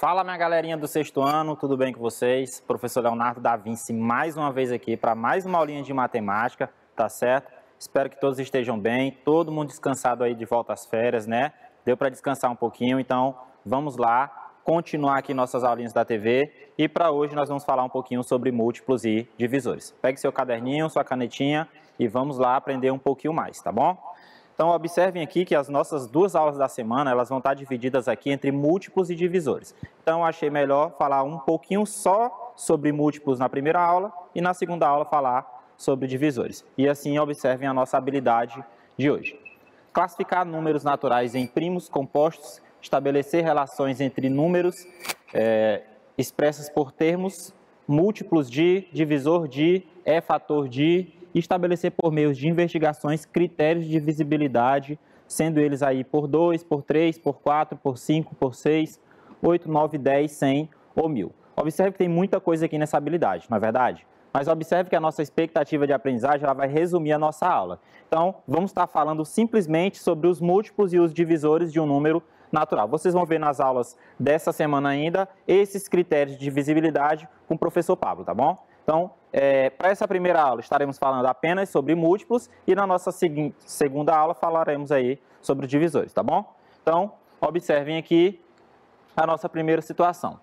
Fala, minha galerinha do sexto ano, tudo bem com vocês? Professor Leonardo da Vinci mais uma vez aqui para mais uma aulinha de matemática, tá certo? Espero que todos estejam bem, todo mundo descansado aí de volta às férias, né? Deu para descansar um pouquinho, então vamos lá continuar aqui nossas aulinhas da TV e para hoje nós vamos falar um pouquinho sobre múltiplos e divisores. Pegue seu caderninho, sua canetinha e vamos lá aprender um pouquinho mais, tá bom? Então, observem aqui que as nossas duas aulas da semana, elas vão estar divididas aqui entre múltiplos e divisores. Então, achei melhor falar um pouquinho só sobre múltiplos na primeira aula e na segunda aula falar sobre divisores. E assim, observem a nossa habilidade de hoje. Classificar números naturais em primos compostos, estabelecer relações entre números expressas por termos, múltiplos de, divisor de, é fator de, e estabelecer por meio de investigações critérios de divisibilidade, sendo eles aí por 2, por 3, por 4, por 5, por 6, 8, 9, 10, 100 ou 1000. Observe que tem muita coisa aqui nessa habilidade, não é verdade? Mas observe que a nossa expectativa de aprendizagem ela vai resumir a nossa aula. Então, vamos estar falando simplesmente sobre os múltiplos e os divisores de um número natural. Vocês vão ver nas aulas dessa semana ainda esses critérios de divisibilidade com o professor Pablo, tá bom? Então, para essa primeira aula estaremos falando apenas sobre múltiplos e na nossa segunda aula falaremos aí sobre divisores, tá bom? Então, observem aqui a nossa primeira situação.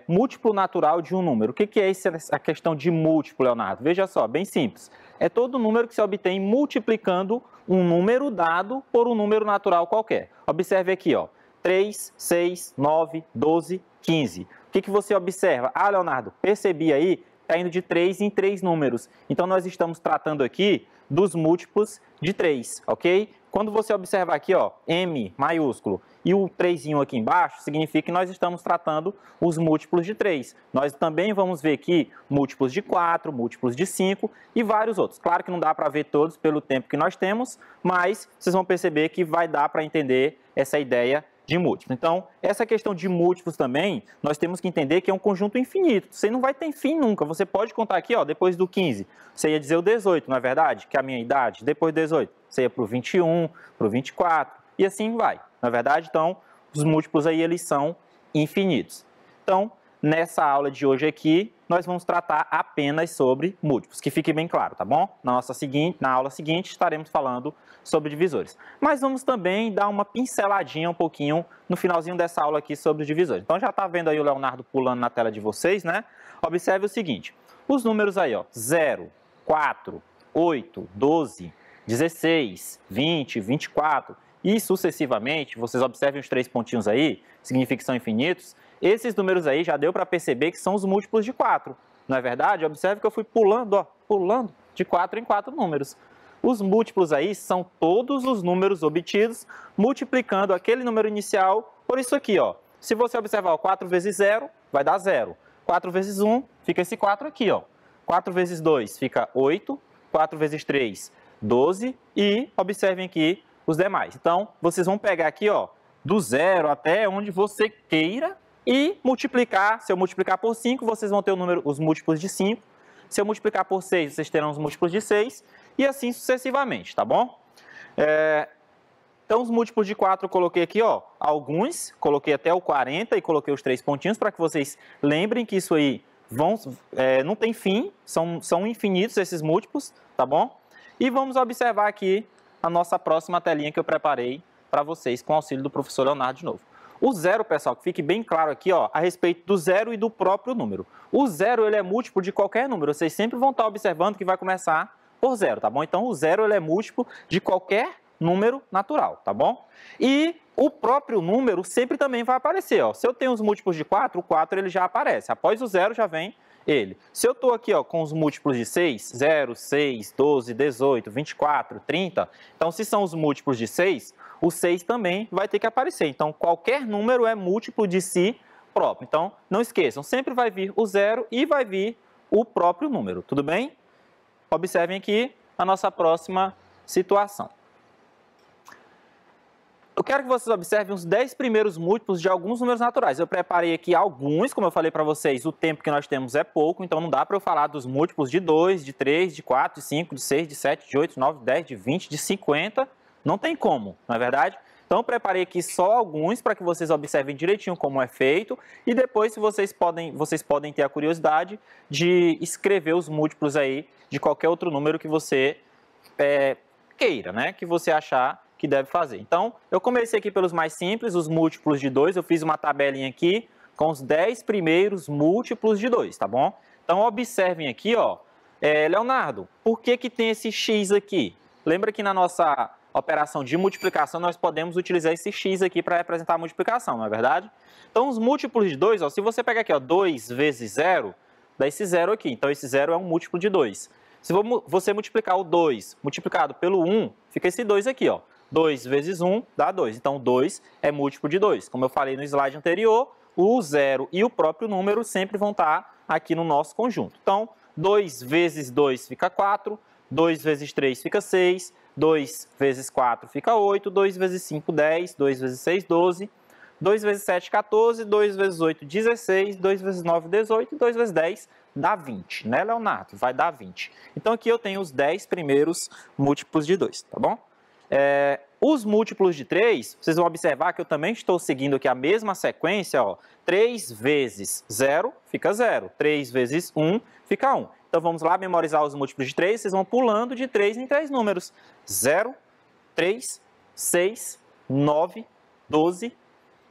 Múltiplo natural de um número. O que é a questão de múltiplo, Leonardo? Veja só, bem simples. É todo número que se obtém multiplicando um número dado por um número natural qualquer. Observe aqui, ó, 3, 6, 9, 12, 15. O que você observa? Ah, Leonardo, percebi aí, está indo de 3 em 3 números. Então, nós estamos tratando aqui dos múltiplos de 3, ok? Quando você observar aqui, ó, M maiúsculo e o 3 aqui embaixo, significa que nós estamos tratando os múltiplos de 3. Nós também vamos ver aqui múltiplos de 4, múltiplos de 5 e vários outros. Claro que não dá para ver todos pelo tempo que nós temos, mas vocês vão perceber que vai dar para entender essa ideia de múltiplos. Então, essa questão de múltiplos também, nós temos que entender que é um conjunto infinito. Você não vai ter fim nunca. Você pode contar aqui, ó, depois do 15, você ia dizer o 18, não é verdade? Que é a minha idade. Depois do 18, você ia para o 21, para o 24, e assim vai. Não é verdade? Então, os múltiplos aí, eles são infinitos. Então, nessa aula de hoje aqui, nós vamos tratar apenas sobre múltiplos, que fique bem claro, tá bom? Na aula seguinte, estaremos falando sobre divisores. Mas vamos também dar uma pinceladinha um pouquinho no finalzinho dessa aula aqui sobre os divisores. Então, já está vendo aí o Leonardo pulando na tela de vocês, né? Observe o seguinte, os números aí, ó, 0, 4, 8, 12, 16, 20, 24 e sucessivamente, vocês observem os 3 pontinhos aí, significa que são infinitos. Esses números aí já deu para perceber que são os múltiplos de 4, não é verdade? Observe que eu fui pulando, ó, pulando de 4 em 4 números. Os múltiplos aí são todos os números obtidos multiplicando aquele número inicial por isso aqui, ó. Se você observar, ó, 4 vezes 0 vai dar 0. 4 vezes 1 fica esse 4 aqui, ó. 4 vezes 2 fica 8, 4 vezes 3, 12 e observem aqui os demais. Então, vocês vão pegar aqui, ó, do 0 até onde você queira e multiplicar. Se eu multiplicar por 5, vocês vão ter os múltiplos de 5. Se eu multiplicar por 6, vocês terão os múltiplos de 6 e assim sucessivamente, tá bom? Então, os múltiplos de 4 eu coloquei aqui, ó, alguns, coloquei até o 40 e coloquei os 3 pontinhos para que vocês lembrem que isso aí não tem fim, são infinitos esses múltiplos, tá bom? E vamos observar aqui a nossa próxima telinha que eu preparei para vocês com o auxílio do professor Leonardo de novo. O zero, pessoal, que fique bem claro aqui, ó, a respeito do zero e do próprio número. O zero, ele é múltiplo de qualquer número. Vocês sempre vão estar observando que vai começar por zero, tá bom? Então, o zero, ele é múltiplo de qualquer número natural, tá bom? E o próprio número sempre também vai aparecer, ó. Se eu tenho os múltiplos de 4, o 4 ele já aparece. Após o zero já vem ele. Se eu estou aqui, ó, com os múltiplos de 6, 0, 6, 12, 18, 24, 30, então se são os múltiplos de 6, o 6 também vai ter que aparecer. Então, qualquer número é múltiplo de si próprio. Então, não esqueçam, sempre vai vir o zero e vai vir o próprio número, tudo bem? Observem aqui a nossa próxima situação. Eu quero que vocês observem os 10 primeiros múltiplos de alguns números naturais. Eu preparei aqui alguns, como eu falei para vocês, o tempo que nós temos é pouco, então não dá para eu falar dos múltiplos de 2, de 3, de 4, de 5, de 6, de 7, de 8, de 9, de 10, de 20, de 50. Não tem como, não é verdade? Então, preparei aqui só alguns para que vocês observem direitinho como é feito e depois vocês podem ter a curiosidade de escrever os múltiplos aí de qualquer outro número que você queira, né? Que você achar que deve fazer. Então, eu comecei aqui pelos mais simples, os múltiplos de 2. Eu fiz uma tabelinha aqui com os 10 primeiros múltiplos de 2, tá bom? Então, observem aqui, ó. Leonardo, por que tem esse x aqui? Lembra que na nossa operação de multiplicação, nós podemos utilizar esse x aqui para representar a multiplicação, não é verdade? Então, os múltiplos de 2, ó, se você pegar aqui, ó, 2 vezes 0, dá esse 0 aqui. Então, esse 0 é um múltiplo de 2. Se você multiplicar o 2 multiplicado pelo 1, fica esse 2 aqui, ó. 2 vezes 1 dá 2. Então, 2 é múltiplo de 2. Como eu falei no slide anterior, o 0 e o próprio número sempre vão estar aqui no nosso conjunto. Então, 2 vezes 2 fica 4, 2 vezes 3 fica 6, 2 vezes 4 fica 8, 2 vezes 5, 10, 2 vezes 6, 12, 2 vezes 7, 14, 2 vezes 8, 16, 2 vezes 9, 18, 2 vezes 10 dá 20, né, Leonardo? Vai dar 20. Então, aqui eu tenho os 10 primeiros múltiplos de 2, tá bom? Os múltiplos de 3, vocês vão observar que eu também estou seguindo aqui a mesma sequência, ó. 3 vezes 0 fica 0, 3 vezes 1 fica 1. Então, vamos lá memorizar os múltiplos de 3, vocês vão pulando de 3 em 3 números. 0, 3, 6, 9, 12,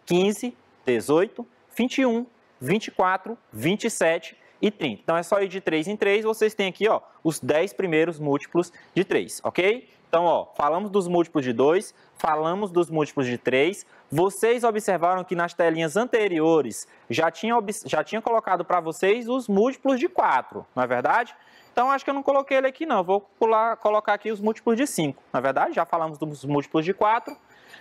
15, 18, 21, 24, 27 e 30. Então, é só ir de 3 em 3, vocês têm aqui, ó, os 10 primeiros múltiplos de 3, ok? Então, ó, falamos dos múltiplos de 2, falamos dos múltiplos de 3. Vocês observaram que nas telinhas anteriores já tinha colocado para vocês os múltiplos de 4, não é verdade? Então, acho que eu não coloquei ele aqui não, vou colocar aqui os múltiplos de 5, não é verdade? Já falamos dos múltiplos de 4.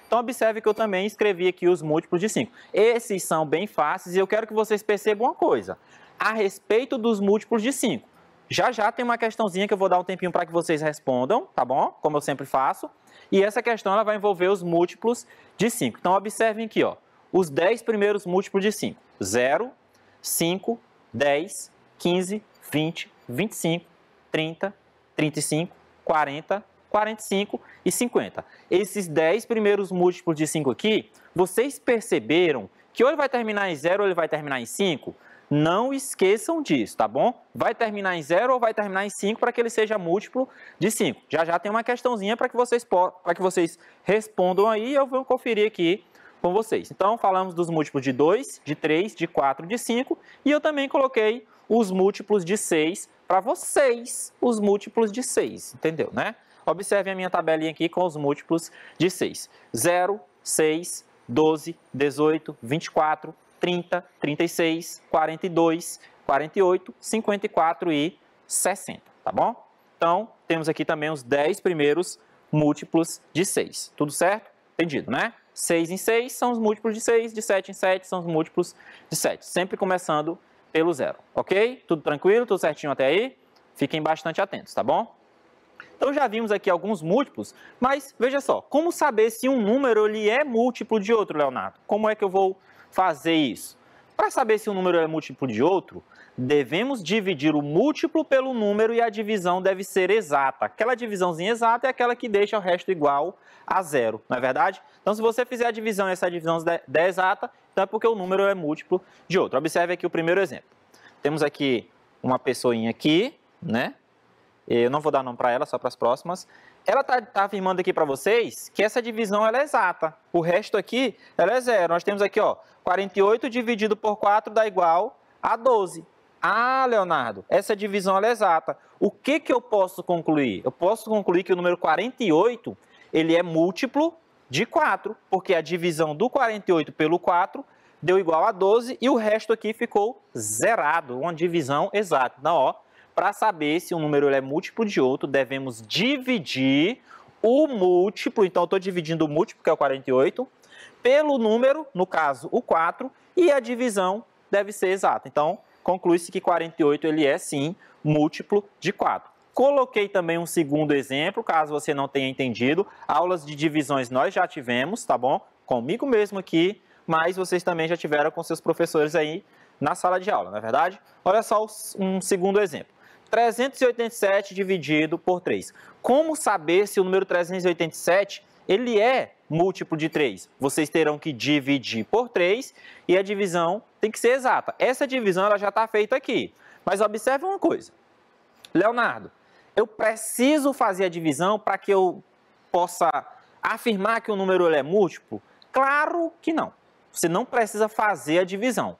Então, observe que eu também escrevi aqui os múltiplos de 5. Esses são bem fáceis e eu quero que vocês percebam uma coisa. A respeito dos múltiplos de 5. Já tem uma questãozinha que eu vou dar um tempinho para que vocês respondam, tá bom? Como eu sempre faço. E essa questão ela vai envolver os múltiplos de 5. Então, observem aqui, ó, os 10 primeiros múltiplos de 5. 0, 5, 10, 15, 20, 25, 30, 35, 40, 45 e 50. Esses 10 primeiros múltiplos de 5 aqui, vocês perceberam que ou ele vai terminar em 0 ou ele vai terminar em 5? Não esqueçam disso, tá bom? Vai terminar em 0 ou vai terminar em 5 para que ele seja múltiplo de 5. Já tem uma questãozinha para que vocês respondam aí e eu vou conferir aqui com vocês. Então, falamos dos múltiplos de 2, de 3, de 4, de 5 e eu também coloquei os múltiplos de 6 para vocês, os múltiplos de 6, entendeu, né? Observem a minha tabelinha aqui com os múltiplos de 6. 0, 6, 12, 18, 24, 30, 36, 42, 48, 54 e 60, tá bom? Então, temos aqui também os 10 primeiros múltiplos de 6. Tudo certo? Entendido, né? 6 em 6 são os múltiplos de 6, de 7 em 7 são os múltiplos de 7. Sempre começando pelo 0, ok? Tudo tranquilo? Tudo certinho até aí? Fiquem bastante atentos, tá bom? Então, já vimos aqui alguns múltiplos, mas veja só, como saber se um número ele é múltiplo de outro, Leonardo? Como é que eu vou fazer isso? Para saber se um número é múltiplo de outro, devemos dividir o múltiplo pelo número e a divisão deve ser exata. Aquela divisãozinha exata é aquela que deixa o resto igual a 0, não é verdade? Então, se você fizer a divisão e essa divisão der exata, então é porque o número é múltiplo de outro. Observe aqui o primeiro exemplo. Temos aqui uma pessoinha aqui, né? Eu não vou dar nome para ela, só para as próximas. Ela está afirmando aqui para vocês que essa divisão ela é exata. O resto aqui ela é 0. Nós temos aqui, ó, 48 dividido por 4 dá igual a 12. Ah, Leonardo, essa divisão ela é exata. O que eu posso concluir? Eu posso concluir que o número 48 ele é múltiplo de 4, porque a divisão do 48 pelo 4 deu igual a 12 e o resto aqui ficou zerado, uma divisão exata. Então, ó, para saber se um número é múltiplo de outro, devemos dividir o múltiplo, então eu estou dividindo o múltiplo, que é o 48, pelo número, no caso o 4, e a divisão deve ser exata. Então, conclui-se que 48 ele é sim múltiplo de 4. Coloquei também um segundo exemplo, caso você não tenha entendido. Aulas de divisões nós já tivemos, tá bom? Comigo mesmo aqui, mas vocês também já tiveram com seus professores aí na sala de aula, não é verdade? Olha só um segundo exemplo. 387 dividido por 3. Como saber se o número 387 ele é múltiplo de 3. Vocês terão que dividir por 3 e a divisão tem que ser exata. Essa divisão ela já está feita aqui. Mas observe uma coisa. Leonardo, eu preciso fazer a divisão para que eu possa afirmar que o número ele é múltiplo? Claro que não. Você não precisa fazer a divisão.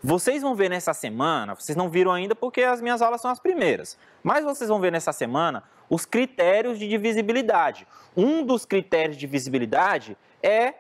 Vocês vão ver nessa semana, vocês não viram ainda porque as minhas aulas são as primeiras, mas vocês vão ver nessa semana os critérios de divisibilidade. Um dos critérios de divisibilidade é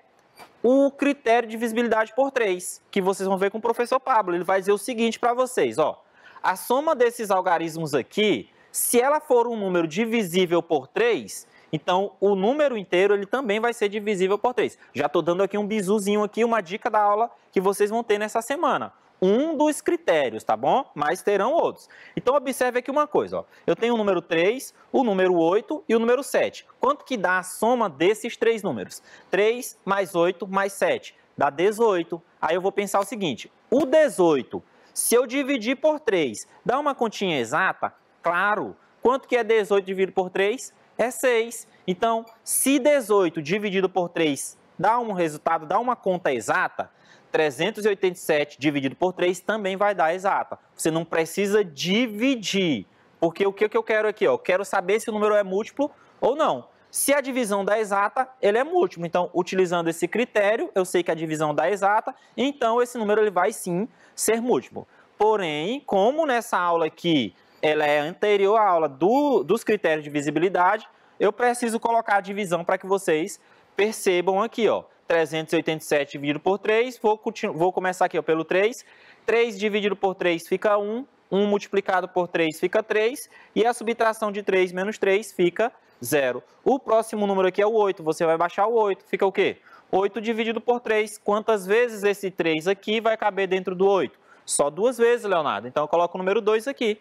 o critério de divisibilidade por 3, que vocês vão ver com o professor Pablo. Ele vai dizer o seguinte para vocês, ó, a soma desses algarismos aqui, se ela for um número divisível por 3, então o número inteiro ele também vai ser divisível por 3. Já estou dando aqui um bizuzinho aqui, uma dica da aula que vocês vão ter nessa semana. Um dos critérios, tá bom? Mas terão outros. Então, observe aqui uma coisa, ó. Eu tenho o número 3, o número 8 e o número 7. Quanto que dá a soma desses três números? 3 mais 8 mais 7 dá 18. Aí eu vou pensar o seguinte, o 18, se eu dividir por 3, dá uma continha exata? Claro. Quanto que é 18 dividido por 3? É 6. Então, se 18 dividido por 3 dá um resultado, dá uma conta exata, 387 dividido por 3 também vai dar exata. Você não precisa dividir, porque o que eu quero aqui? Eu quero saber se o número é múltiplo ou não. Se a divisão dá exata, ele é múltiplo. Então, utilizando esse critério, eu sei que a divisão dá exata, então esse número ele vai sim ser múltiplo. Porém, como nessa aula aqui, ela é anterior à aula dos critérios de divisibilidade, eu preciso colocar a divisão para que vocês percebam aqui, ó. 387 dividido por 3, vou começar aqui ó, pelo 3. 3 dividido por 3 fica 1, 1 multiplicado por 3 fica 3, e a subtração de 3 menos 3 fica 0. O próximo número aqui é o 8, você vai baixar o 8, fica o quê? 8 dividido por 3, quantas vezes esse 3 aqui vai caber dentro do 8? Só 2 vezes, Leonardo, então eu coloco o número 2 aqui.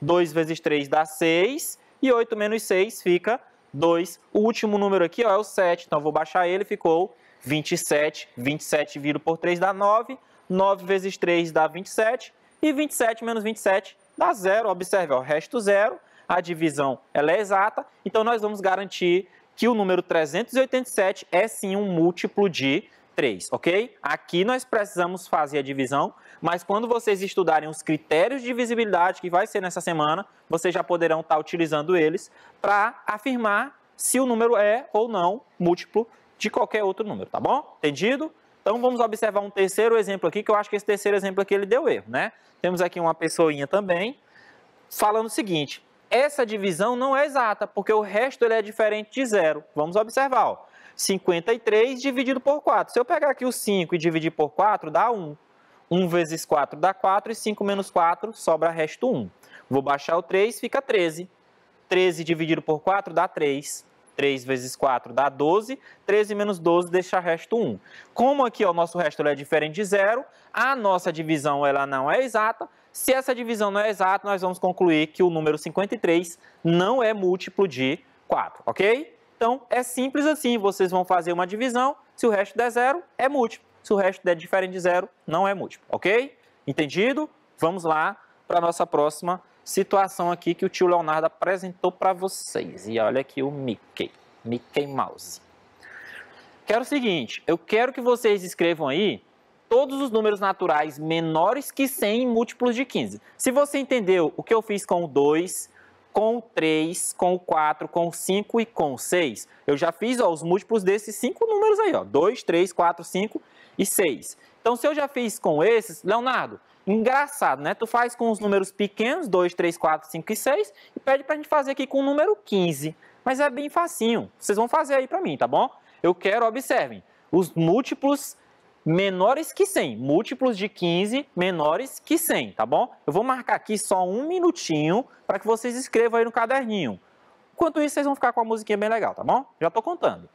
2 vezes 3 dá 6, e 8 menos 6 fica 2. O último número aqui ó, é o 7, então eu vou baixar ele, ficou 27, 27 dividido por 3 dá 9, 9 vezes 3 dá 27, e 27 menos 27 dá 0. Observe, ó, resto 0, a divisão ela é exata, então nós vamos garantir que o número 387 é sim um múltiplo de 3, ok? Aqui nós precisamos fazer a divisão, mas quando vocês estudarem os critérios de divisibilidade, que vai ser nessa semana, vocês já poderão estar utilizando eles para afirmar se o número é ou não múltiplo de qualquer outro número, tá bom? Entendido? Então vamos observar um terceiro exemplo aqui, que eu acho que esse terceiro exemplo aqui ele deu erro, né? Temos aqui uma pessoinha também falando o seguinte, essa divisão não é exata, porque o resto ele é diferente de 0. Vamos observar, ó. 53 dividido por 4. Se eu pegar aqui o 5 e dividir por 4, dá 1. 1 vezes 4 dá 4 e 5 menos 4 sobra resto 1. Vou baixar o 3, fica 13. 13 dividido por 4 dá 3. 3 vezes 4 dá 12, 13 menos 12 deixa resto 1. Como aqui o nosso resto é diferente de 0, a nossa divisão ela não é exata. Se essa divisão não é exata, nós vamos concluir que o número 53 não é múltiplo de 4, ok? Então, é simples assim, vocês vão fazer uma divisão, se o resto der 0, é múltiplo. Se o resto der diferente de 0, não é múltiplo, ok? Entendido? Vamos lá para a nossa próxima situação aqui que o tio Leonardo apresentou para vocês. E olha aqui o Mickey Mouse. Quero o seguinte, eu quero que vocês escrevam aí todos os números naturais menores que 100 em múltiplos de 15. Se você entendeu o que eu fiz com o 2, com o 3, com o 4, com o 5 e com o 6, eu já fiz ó, os múltiplos desses 5 números aí, ó, 2, 3, 4, 5 e 6. Então, se eu já fiz com esses, Leonardo, engraçado, né? Tu faz com os números pequenos, 2, 3, 4, 5 e 6, e pede pra gente fazer aqui com o número 15. Mas é bem facinho. Vocês vão fazer aí pra mim, tá bom? Eu quero, observem, os múltiplos menores que 100. Múltiplos de 15 menores que 100, tá bom? Eu vou marcar aqui só um minutinho para que vocês escrevam aí no caderninho. Enquanto isso, vocês vão ficar com a musiquinha bem legal, tá bom? Já tô contando.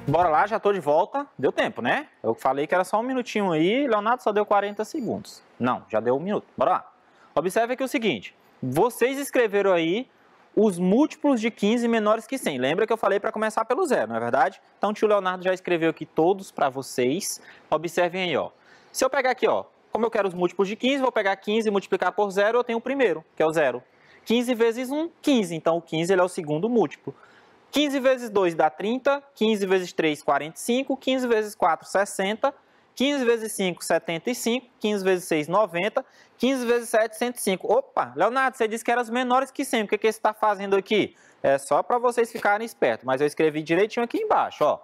Bora lá, já estou de volta. Deu tempo, né? Eu falei que era só um minutinho aí, Leonardo só deu 40 segundos. Não, já deu um minuto. Bora lá. Observe aqui o seguinte, vocês escreveram aí os múltiplos de 15 menores que 100. Lembra que eu falei para começar pelo zero, não é verdade? Então o tio Leonardo já escreveu aqui todos para vocês. Observem aí, ó. Se eu pegar aqui, ó, como eu quero os múltiplos de 15, vou pegar 15 e multiplicar por zero, eu tenho o primeiro, que é o zero. 15 vezes 1, 15. Então o 15 ele é o segundo múltiplo. 15 vezes 2 dá 30, 15 vezes 3, 45, 15 vezes 4, 60, 15 vezes 5, 75, 15 vezes 6, 90, 15 vezes 7, 105. Opa, Leonardo, você disse que eram os menores que 100, o que você está fazendo aqui? É só para vocês ficarem espertos, mas eu escrevi direitinho aqui embaixo, ó.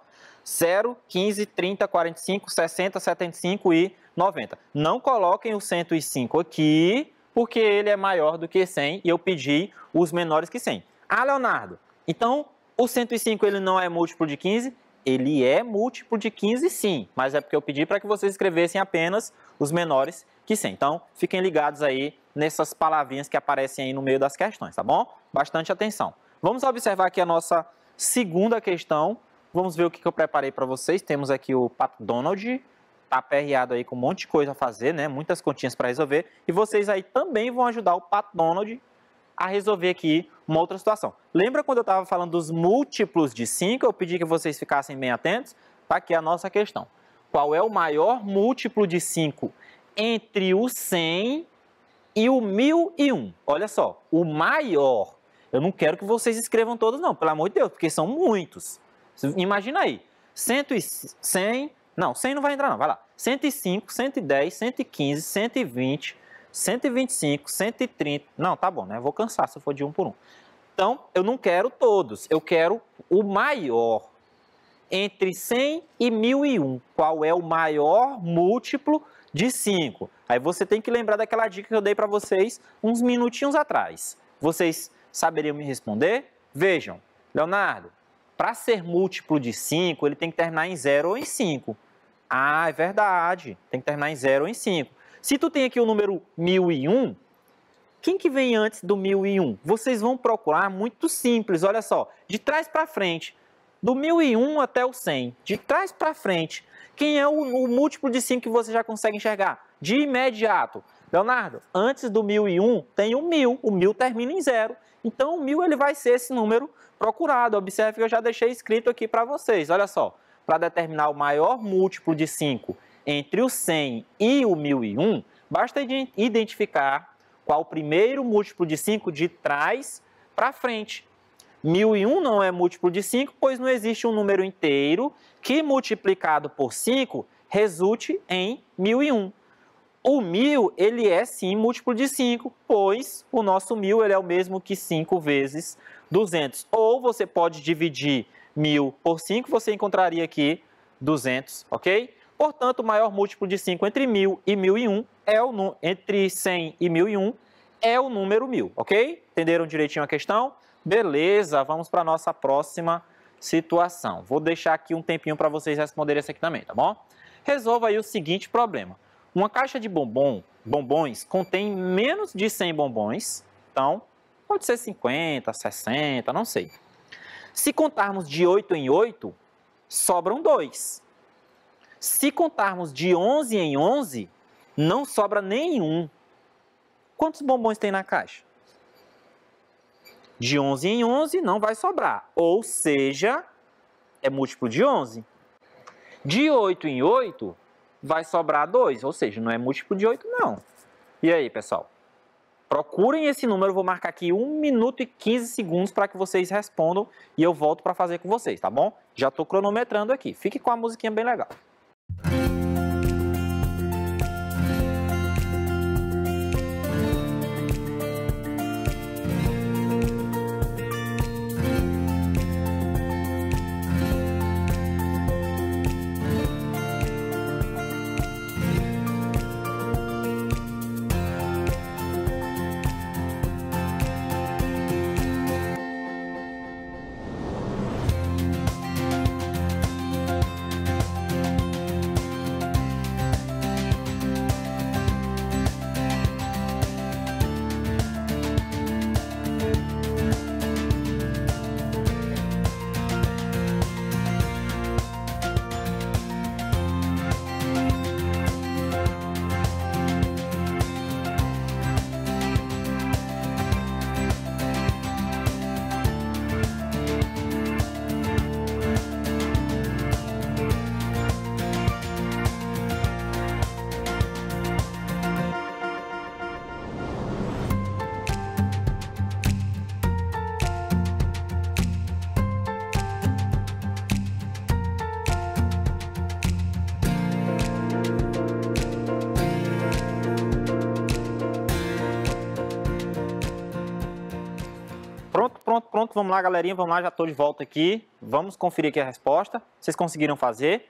0, 15, 30, 45, 60, 75 e 90. Não coloquem o 105 aqui, porque ele é maior do que 100 e eu pedi os menores que 100. Ah, Leonardo, então o 105 ele não é múltiplo de 15? Ele é múltiplo de 15 sim, mas é porque eu pedi para que vocês escrevessem apenas os menores que 100. Então, fiquem ligados aí nessas palavrinhas que aparecem aí no meio das questões, tá bom? Bastante atenção. Vamos observar aqui a nossa segunda questão. Vamos ver o que eu preparei para vocês. Temos aqui o Pato Donald, tá aperreado aí com um monte de coisa a fazer, né? Muitas continhas para resolver. E vocês aí também vão ajudar o Pato Donald a resolver aqui uma outra situação. Lembra quando eu estava falando dos múltiplos de 5? Eu pedi que vocês ficassem bem atentos. Tá aqui a nossa questão. Qual é o maior múltiplo de 5 entre o 100 e o 1001? Olha só, o maior. Eu não quero que vocês escrevam todos não, pelo amor de Deus, porque são muitos. Imagina aí, 100, não, 100 não vai entrar não, vai lá. 105, 110, 115, 120... 125, 130, não, tá bom, né? Vou cansar se for de um por um. Então, eu não quero todos, eu quero o maior. Entre 100 e 1001, qual é o maior múltiplo de 5? Aí você tem que lembrar daquela dica que eu dei para vocês uns minutinhos atrás. Vocês saberiam me responder? Vejam, Leonardo, para ser múltiplo de 5, ele tem que terminar em 0 ou em 5. Ah, é verdade, tem que terminar em 0 ou em 5. Se tu tem aqui o número 1001, quem que vem antes do 1001? Vocês vão procurar muito simples, olha só, de trás para frente, do 1001 até o 100, de trás para frente. Quem é o múltiplo de 5 que você já consegue enxergar? De imediato. Leonardo, antes do 1001 tem o 1000, o 1000 termina em 0. Então o 1000 ele vai ser esse número procurado. Observe que eu já deixei escrito aqui para vocês, olha só. Para determinar o maior múltiplo de 5 entre o 100 e o 1001, basta identificar qual o primeiro múltiplo de 5 de trás para frente. 1001 não é múltiplo de 5, pois não existe um número inteiro que multiplicado por 5 resulte em 1001. O 1000, ele é sim múltiplo de 5, pois o nosso 1000 ele é o mesmo que 5 vezes 200. Ou você pode dividir 1000 por 5, você encontraria aqui 200, ok? Portanto, o maior múltiplo de 5 entre 1000 e 1001 entre 100 e 1001 é o número 1000, ok? Entenderam direitinho a questão? Beleza, vamos para a nossa próxima situação. Vou deixar aqui um tempinho para vocês responderem essa aqui também, tá bom? Resolva aí o seguinte problema. Uma caixa de bombons contém menos de 100 bombons, então pode ser 50, 60, não sei. Se contarmos de 8 em 8, sobram 2. Se contarmos de 11 em 11, não sobra nenhum. Quantos bombons tem na caixa? De 11 em 11 não vai sobrar, ou seja, é múltiplo de 11. De 8 em 8 vai sobrar 2, ou seja, não é múltiplo de 8 não. E aí, pessoal? Procurem esse número, eu vou marcar aqui 1 minuto e 15 segundos para que vocês respondam e eu volto para fazer com vocês, tá bom? Já estou cronometrando aqui, fique com a musiquinha bem legal. pronto, vamos lá, galerinha, vamos lá, já estou de volta aqui. Vamos conferir aqui a resposta. Vocês conseguiram fazer?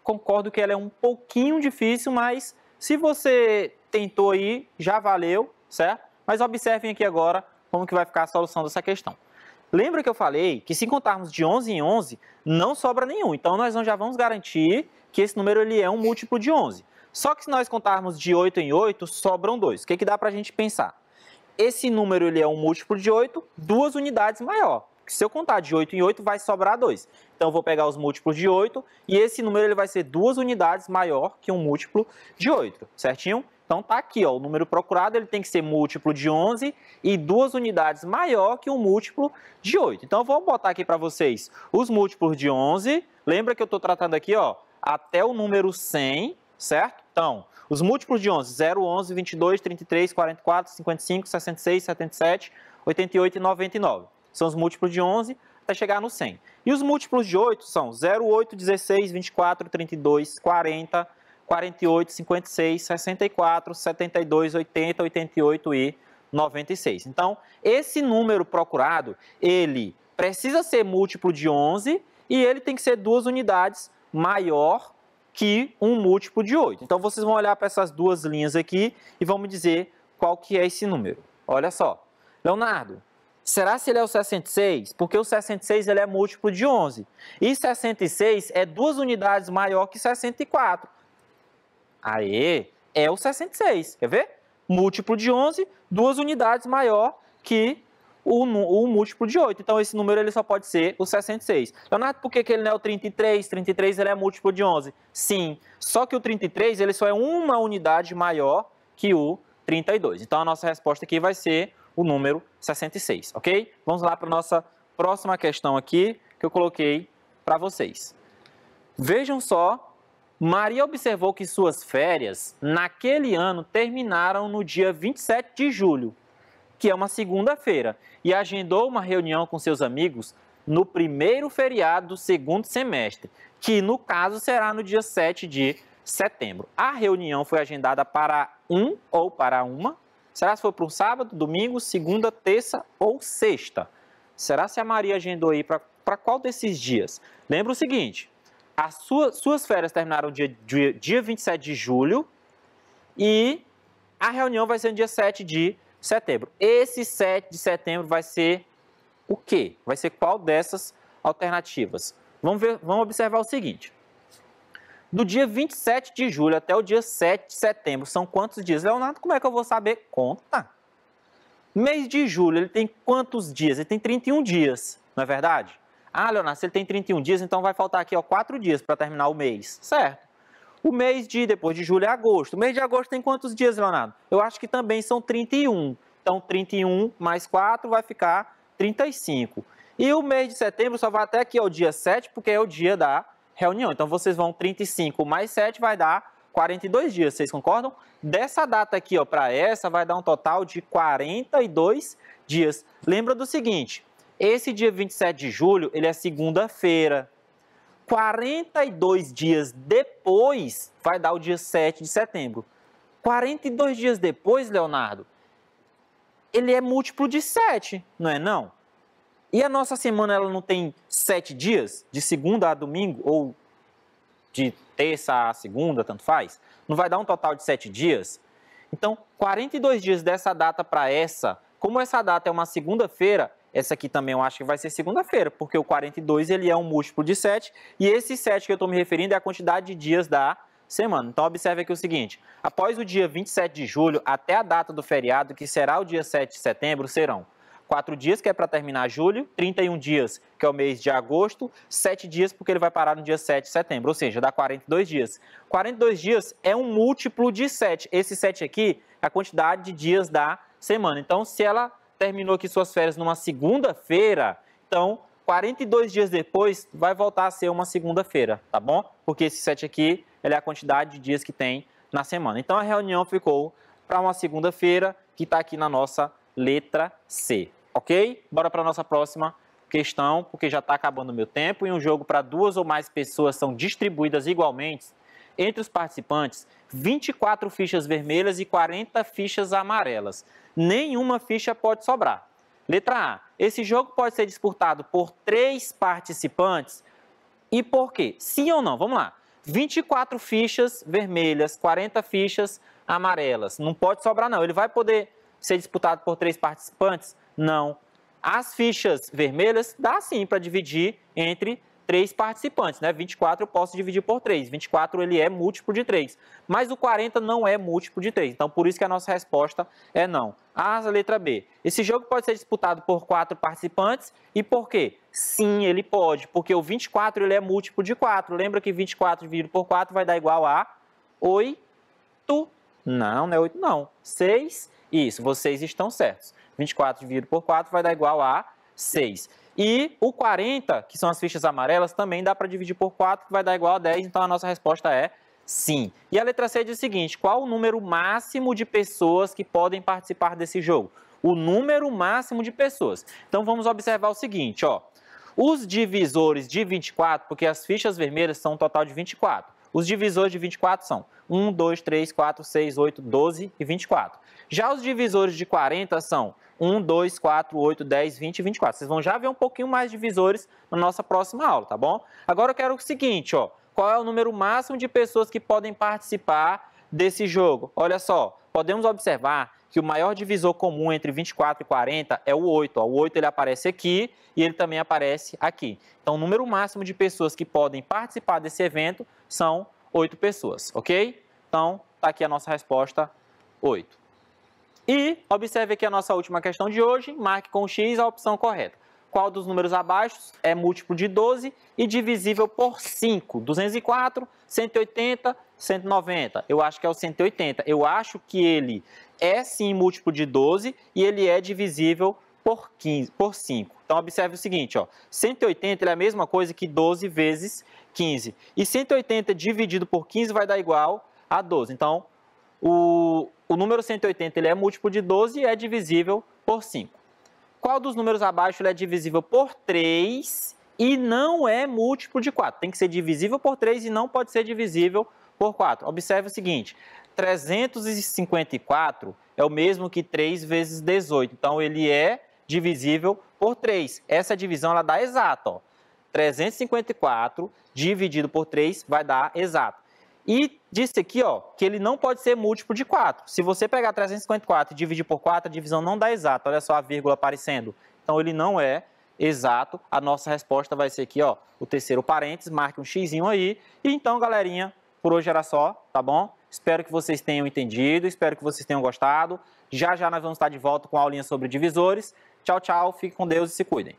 Concordo que ela é um pouquinho difícil, mas se você tentou aí, já valeu, certo? Mas observem aqui agora como que vai ficar a solução dessa questão. Lembra que eu falei que se contarmos de 11 em 11, não sobra nenhum. Então, nós já vamos garantir que esse número ele é um múltiplo de 11. Só que se nós contarmos de 8 em 8, sobram 2. O que dá para a gente pensar? Esse número ele é um múltiplo de 8, 2 unidades maior. Se eu contar de 8 em 8, vai sobrar 2. Então, eu vou pegar os múltiplos de 8 e esse número ele vai ser 2 unidades maior que um múltiplo de 8, certinho? Então, tá aqui, ó, o número procurado ele tem que ser múltiplo de 11 e 2 unidades maior que um múltiplo de 8. Então, eu vou botar aqui para vocês os múltiplos de 11. Lembra que eu estou tratando aqui, ó, até o número 100, certo? Então, os múltiplos de 11, 0, 11, 22, 33, 44, 55, 66, 77, 88 e 99. São os múltiplos de 11 até chegar no 100. E os múltiplos de 8 são 0, 8, 16, 24, 32, 40, 48, 56, 64, 72, 80, 88 e 96. Então, esse número procurado, ele precisa ser múltiplo de 11 e ele tem que ser 2 unidades maior que um múltiplo de 8. Então, vocês vão olhar para essas duas linhas aqui e vão me dizer qual que é esse número. Olha só. Leonardo, será se ele é o 66? Porque o 66 ele é múltiplo de 11. E 66 é 2 unidades maior que 64. Aê, é o 66, quer ver? Múltiplo de 11, 2 unidades maior que o múltiplo de 8. Então, esse número ele só pode ser o 66. Leonardo, por que ele não é o 33? 33 ele é múltiplo de 11. Sim, só que o 33 ele só é uma unidade maior que o 32. Então, a nossa resposta aqui vai ser o número 66, ok? Vamos lá para a nossa próxima questão aqui, que eu coloquei para vocês. Vejam só. Maria observou que suas férias, naquele ano, terminaram no dia 27 de julho, que é uma segunda-feira, e agendou uma reunião com seus amigos no primeiro feriado do segundo semestre, que no caso será no dia 7 de setembro. A reunião foi agendada para um ou para uma? Será se foi para um sábado, domingo, segunda, terça ou sexta? Será se a Maria agendou aí para qual desses dias? Lembra o seguinte... As suas férias terminaram dia 27 de julho e a reunião vai ser no dia 7 de setembro. Esse 7 de setembro vai ser o quê? Vai ser qual dessas alternativas? Vamos observar o seguinte. Do dia 27 de julho até o dia 7 de setembro, são quantos dias? Leonardo, como é que eu vou saber? Conta. Mês de julho, ele tem quantos dias? Ele tem 31 dias, não é verdade? Ah, Leonardo, se ele tem 31 dias, então vai faltar aqui ó, 4 dias para terminar o mês. Certo. O mês depois de julho é agosto. O mês de agosto tem quantos dias, Leonardo? Eu acho que também são 31. Então, 31 mais 4 vai ficar 35. E o mês de setembro só vai até aqui, ó, o dia 7, porque é o dia da reunião. Então, vocês vão 35 mais 7 vai dar 42 dias, vocês concordam? Dessa data aqui, ó, para essa, vai dar um total de 42 dias. Lembra do seguinte... Esse dia 27 de julho, ele é segunda-feira. 42 dias depois, vai dar o dia 7 de setembro. 42 dias depois, Leonardo, ele é múltiplo de 7, não é não? E a nossa semana, ela não tem 7 dias? De segunda a domingo, ou de terça a segunda, tanto faz? Não vai dar um total de 7 dias? Então, 42 dias dessa data para essa, como essa data é uma segunda-feira, essa aqui também eu acho que vai ser segunda-feira, porque o 42 ele é um múltiplo de 7, e esse 7 que eu estou me referindo é a quantidade de dias da semana. Então, observe aqui o seguinte, após o dia 27 de julho até a data do feriado, que será o dia 7 de setembro, serão 4 dias, que é para terminar julho, 31 dias, que é o mês de agosto, 7 dias, porque ele vai parar no dia 7 de setembro, ou seja, dá 42 dias. 42 dias é um múltiplo de 7. Esse 7 aqui é a quantidade de dias da semana. Então, se ela terminou aqui suas férias numa segunda-feira, então 42 dias depois vai voltar a ser uma segunda-feira, tá bom? Porque esse 7 aqui ele é a quantidade de dias que tem na semana. Então a reunião ficou para uma segunda-feira, que está aqui na nossa letra C, ok? Bora para a nossa próxima questão, porque já está acabando o meu tempo. Em um jogo para 2 ou mais pessoas são distribuídas igualmente entre os participantes 24 fichas vermelhas e 40 fichas amarelas. Nenhuma ficha pode sobrar. Letra A. Esse jogo pode ser disputado por 3 participantes. E por quê? Sim ou não? Vamos lá. 24 fichas vermelhas, 40 fichas amarelas. Não pode sobrar, não. Ele vai poder ser disputado por 3 participantes? Não. As fichas vermelhas dá sim para dividir entre 3 participantes, né? 24 eu posso dividir por 3. 24 ele é múltiplo de 3. Mas o 40 não é múltiplo de 3. Então, por isso que a nossa resposta é não. A letra B. Esse jogo pode ser disputado por 4 participantes. E por quê? Sim, ele pode. Porque o 24 ele é múltiplo de 4. Lembra que 24 dividido por 4 vai dar igual a 8. Não, não é 8 não. 6. Isso, vocês estão certos. 24 dividido por 4 vai dar igual a 6. E o 40, que são as fichas amarelas, também dá para dividir por 4, que vai dar igual a 10. Então, a nossa resposta é sim. E a letra C diz o seguinte: qual o número máximo de pessoas que podem participar desse jogo? O número máximo de pessoas. Então, vamos observar o seguinte, ó. Os divisores de 24, porque as fichas vermelhas são um total de 24. Os divisores de 24 são 1, 2, 3, 4, 6, 8, 12 e 24. Já os divisores de 40 são 1, 2, 4, 8, 10, 20 e 24. Vocês vão já ver um pouquinho mais de divisores na nossa próxima aula, tá bom? Agora eu quero o seguinte, ó. Qual é o número máximo de pessoas que podem participar desse jogo? Olha só, podemos observar que o maior divisor comum entre 24 e 40 é o 8. Ó. O 8 ele aparece aqui e ele também aparece aqui. Então, o número máximo de pessoas que podem participar desse evento são 8 pessoas, ok? Então, tá aqui a nossa resposta, 8. E observe aqui a nossa última questão de hoje, marque com X a opção correta. Qual dos números abaixo é múltiplo de 12 e divisível por 5? 204, 180, 190. Eu acho que é o 180. Eu acho que ele é sim múltiplo de 12 e ele é divisível por 5. Então, observe o seguinte, ó. 180 é a mesma coisa que 12 vezes 15. E 180 dividido por 15 vai dar igual a 12. Então, o número 180 ele é múltiplo de 12 e é divisível por 5. Qual dos números abaixo ele é divisível por 3 e não é múltiplo de 4? Tem que ser divisível por 3 e não pode ser divisível por 4. Observe o seguinte, 354 é o mesmo que 3 vezes 18. Então, ele é divisível por 3. Essa divisão ela dá exato. Ó. 354 dividido por 3 vai dar exato. E disse aqui, ó, que ele não pode ser múltiplo de 4. Se você pegar 354 e dividir por 4, a divisão não dá exato. Olha só a vírgula aparecendo. Então, ele não é exato. A nossa resposta vai ser aqui, ó, o terceiro parênteses. Marque um xizinho aí. E então, galerinha, por hoje era só, tá bom? Espero que vocês tenham entendido, espero que vocês tenham gostado. Já já nós vamos estar de volta com a aulinha sobre divisores. Tchau, tchau, fiquem com Deus e se cuidem.